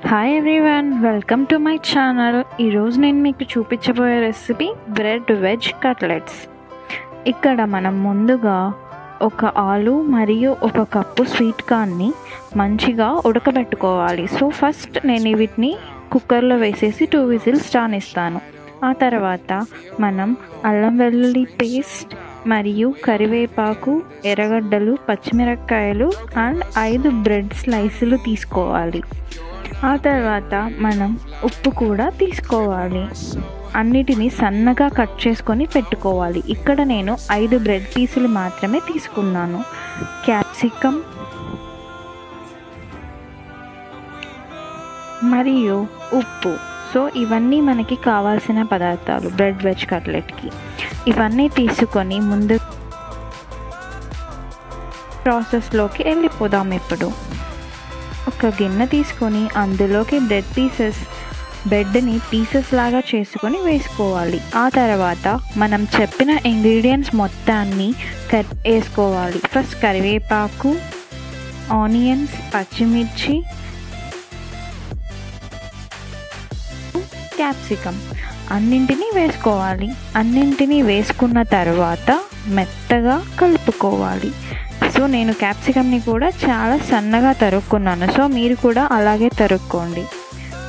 Hi everyone, welcome to my channel. ఈరోజు నేను మీకు చూపించబోయే రెసిపీ బ్రెడ్ వెజ్ కట్లెట్స్. ఇక్కడ మనం ముందుగా ఒక ఆలు మరియు ఒక కప్పు స్వీట్ కార్న్ని మంచిగా ఉడకబెట్టుకోవాలి. సో ఫస్ట్ నేను వీటిని కుక్కర్లో వేసేసి 2 విజిల్స్ రానిస్తాను. ఆ తర్వాత మనం అల్లం వెల్లుల్లి పేస్ట్ మరియు కరివేపాకు, ఎర్రగడ్డలు, పచ్చిమిరపకాయలు అండ్ 5 బ్రెడ్ స్లైసులు తీసుకోవాలి. ఆ తర్వాత మనం ఉప్పు కూడా తీసుకోవాలి. అన్నిటినీ సన్నగా కట్ చేసుకొని పెట్టుకోవాలి. ఇక్కడ నేను 5 బ్రెడ్ పీసులు మాత్రమే తీసుకున్నాను. క్యాప్సికమ్ మరియు ఉప్పు. సో ఇవన్నీ మనకి కావాల్సిన పదార్థాలు బ్రెడ్ వెజ్ కట్లెట్కి. ఇవన్నీ తీసుకొని ముందు ప్రాసెస్లోకి వెళ్ళిపోదాం. ఇప్పుడు ఒక గిన్నె తీసుకొని అందులోకి బ్రెడ్ని పీసెస్ లాగా చేసుకొని వేసుకోవాలి. ఆ తర్వాత మనం చెప్పిన ఇంగ్రీడియంట్స్ మొత్తాన్ని వేసుకోవాలి. ఫస్ట్ కరివేపాకు, ఆనియన్స్, పచ్చిమిర్చి, క్యాప్సికమ్ అన్నింటినీ వేసుకోవాలి. అన్నింటినీ వేసుకున్న తర్వాత మెత్తగా కలుపుకోవాలి. సో నేను క్యాప్సికమ్ని కూడా చాలా సన్నగా తరుక్కున్నాను. సో మీరు కూడా అలాగే తరుక్కోండి.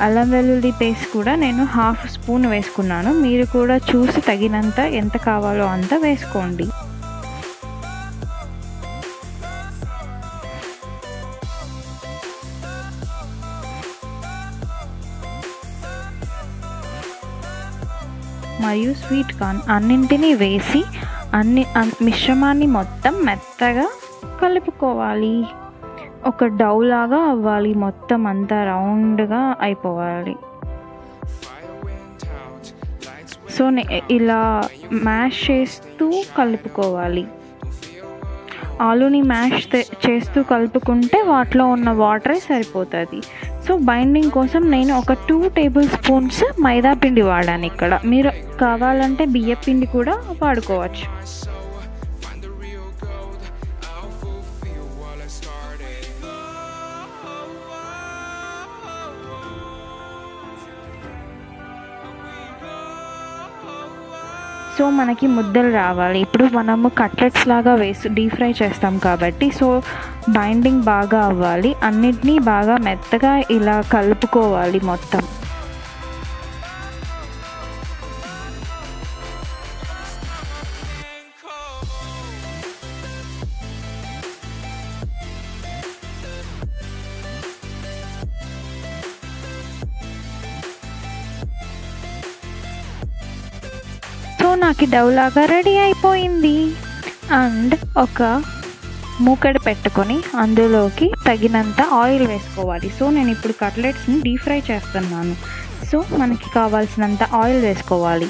అల్లం వెల్లుల్లి పేస్ట్ కూడా నేను 1/2 స్పూన్ వేసుకున్నాను. మీరు కూడా చూసి తగినంత ఎంత కావాలో అంత వేసుకోండి. మరియు స్వీట్ కార్న్ అన్నింటినీ వేసి మిశ్రమాన్ని మొత్తం మెత్తగా కలుపుకోవాలి. ఒక డౌ లాగా అవ్వాలి. మొత్తం అంతా రౌండ్గా అయిపోవాలి. సో ఇలా మ్యాష్ చేస్తూ కలుపుకోవాలి. ఆలుని మ్యాష్ చేస్తూ కలుపుకుంటే వాటిలో ఉన్న వాటరే సరిపోతుంది. సో బైండింగ్ కోసం నేను ఒక 2 టేబుల్ స్పూన్స్ మైదా పిండి వాడాను. ఇక్కడ మీరు కావాలంటే బియ్య పిండి కూడా వాడుకోవచ్చు. సో మనకి ముద్దలు రావాలి. ఇప్పుడు మనము కట్లెట్స్ లాగా డీప్ ఫ్రై చేస్తాం కాబట్టి సో బైండింగ్ బాగా అవ్వాలి. అన్నిటినీ బాగా మెత్తగా ఇలా కలుపుకోవాలి మొత్తం. సో నాకు డౌ లాగా రెడీ అయిపోయింది. అండ్ ఒక మూకడ పెట్టుకొని అందులోకి తగినంత ఆయిల్ వేసుకోవాలి. సో నేను ఇప్పుడు కట్లెట్స్ని డీప్ ఫ్రై చేస్తున్నాను. సో మనకి కావాల్సినంత ఆయిల్ వేసుకోవాలి.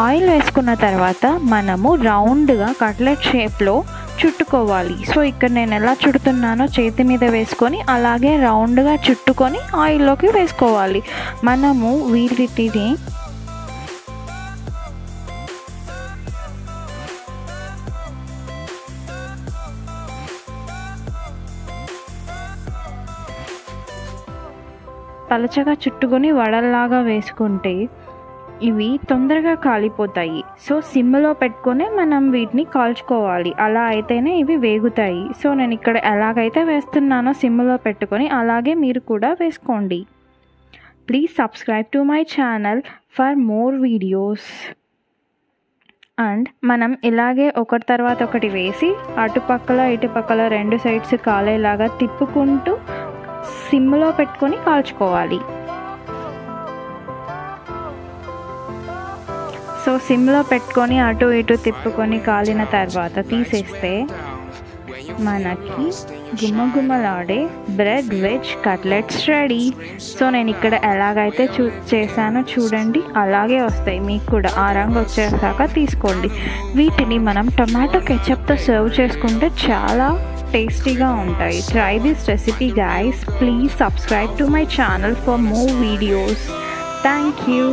ఆయిల్ వేసుకున్న తర్వాత మనము రౌండ్గా కట్లెట్ షేప్లో చుట్టుకోవాలి. సో ఇక్కడ నేను ఎలా చుడుతున్నానో చేతి మీద వేసుకొని అలాగే రౌండ్గా చుట్టుకొని ఆయిల్లోకి వేసుకోవాలి. మనము వీటిని పలచగా చుట్టుకొని వడల్లాగా వేసుకుంటే ఇవి తొందరగా కాలిపోతాయి. సో సిమ్లో పెట్టుకొని మనం వీటిని కాల్చుకోవాలి. అలా అయితేనే ఇవి వేగుతాయి. సో నేను ఇక్కడ ఎలాగైతే వేస్తున్నానో సిమ్లో పెట్టుకొని అలాగే మీరు కూడా వేసుకోండి. Please subscribe to my channel for more videos. And మనం ఇలాగే ఒకటి తర్వాత ఒకటి వేసి అటుపక్కల ఇటుపక్కల 2 సైడ్స్ కాలేలాగా తిప్పుకుంటూ సిమ్లో పెట్టుకొని కాల్చుకోవాలి. సో సిమ్లో పెట్టుకొని అటు ఇటు తిప్పుకొని కాలిన తర్వాత తీసేస్తే మనకి గుమ్మగుమ్మలాడే bread veg cutlets ready. So నేను ఇక్కడ ఎలాగైతే చేశానో చూడండి, అలాగే వస్తాయి. మీకు కూడా ఆ రంగు వచ్చేసాక తీసుకోండి. వీటిని మనం టొమాటో కెచప్తో సర్వ్ చేసుకుంటే చాలా టేస్టీగా ఉంటాయి. Try this recipe guys. Please subscribe to my channel for more videos. Thank you.